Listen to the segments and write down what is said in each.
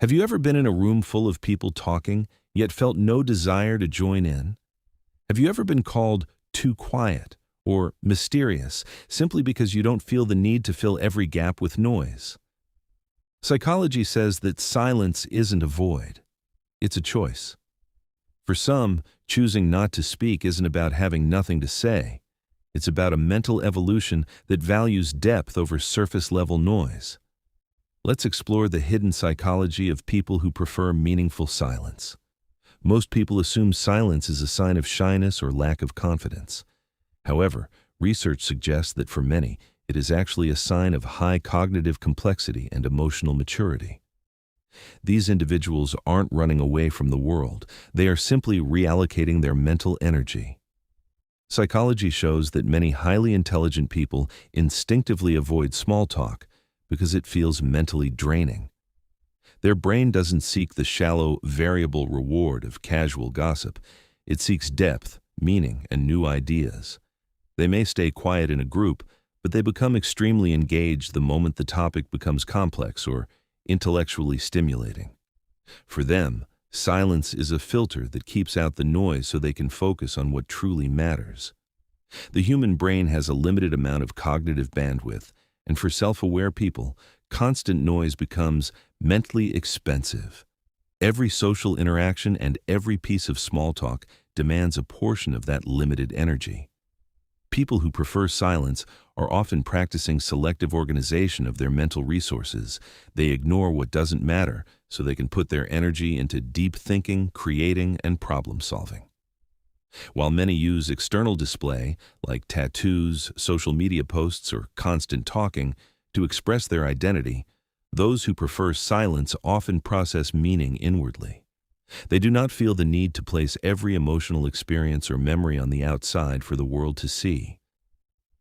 Have you ever been in a room full of people talking, yet felt no desire to join in? Have you ever been called too quiet or mysterious simply because you don't feel the need to fill every gap with noise? Psychology says that silence isn't a void. It's a choice. For some, choosing not to speak isn't about having nothing to say. It's about a mental evolution that values depth over surface-level noise. Let's explore the hidden psychology of people who prefer meaningful silence. Most people assume silence is a sign of shyness or lack of confidence. However, research suggests that for many, it is actually a sign of high cognitive complexity and emotional maturity. These individuals aren't running away from the world. They are simply reallocating their mental energy. Psychology shows that many highly intelligent people instinctively avoid small talk because it feels mentally draining. Their brain doesn't seek the shallow, variable reward of casual gossip. It seeks depth, meaning, and new ideas. They may stay quiet in a group, but they become extremely engaged the moment the topic becomes complex or intellectually stimulating. For them, silence is a filter that keeps out the noise so they can focus on what truly matters. The human brain has a limited amount of cognitive bandwidth, and for self-aware people, constant noise becomes mentally expensive. Every social interaction and every piece of small talk demands a portion of that limited energy. People who prefer silence are often practicing selective organization of their mental resources. They ignore what doesn't matter so they can put their energy into deep thinking, creating, and problem solving. While many use external display, like tattoos, social media posts, or constant talking, to express their identity, those who prefer silence often process meaning inwardly. They do not feel the need to place every emotional experience or memory on the outside for the world to see.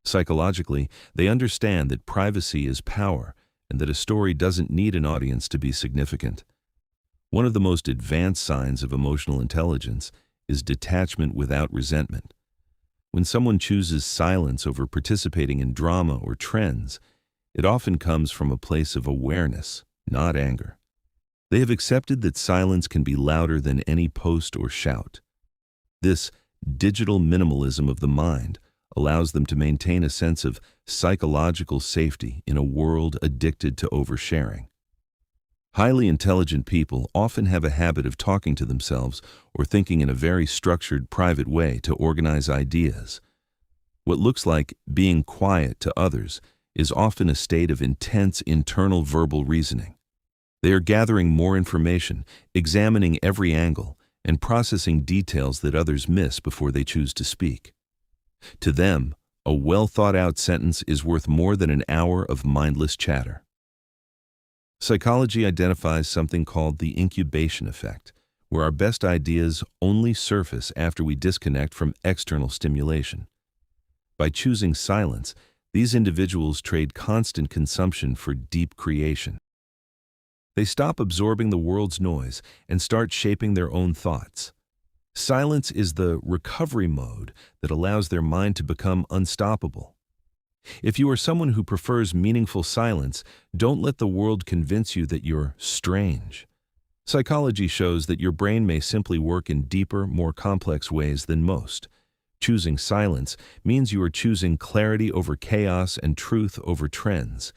Psychologically, they understand that privacy is power and that a story doesn't need an audience to be significant. One of the most advanced signs of emotional intelligence is detachment without resentment. When someone chooses silence over participating in drama or trends, it often comes from a place of awareness, not anger. They have accepted that silence can be louder than any post or shout. This digital minimalism of the mind allows them to maintain a sense of psychological safety in a world addicted to oversharing. Highly intelligent people often have a habit of talking to themselves or thinking in a very structured, private way to organize ideas. What looks like being quiet to others is often a state of intense internal verbal reasoning. They are gathering more information, examining every angle, and processing details that others miss before they choose to speak. To them, a well-thought-out sentence is worth more than an hour of mindless chatter. Psychology identifies something called the incubation effect, where our best ideas only surface after we disconnect from external stimulation. By choosing silence, these individuals trade constant consumption for deep creation. They stop absorbing the world's noise and start shaping their own thoughts. Silence is the recovery mode that allows their mind to become unstoppable. If you are someone who prefers meaningful silence, don't let the world convince you that you're strange. Psychology shows that your brain may simply work in deeper, more complex ways than most. Choosing silence means you are choosing clarity over chaos and truth over trends.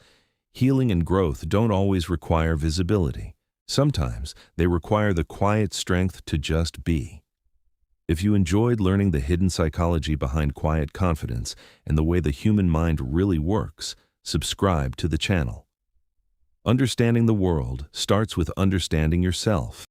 Healing and growth don't always require visibility. Sometimes they require the quiet strength to just be. If you enjoyed learning the hidden psychology behind quiet confidence and the way the human mind really works, subscribe to the channel. Understanding the world starts with understanding yourself.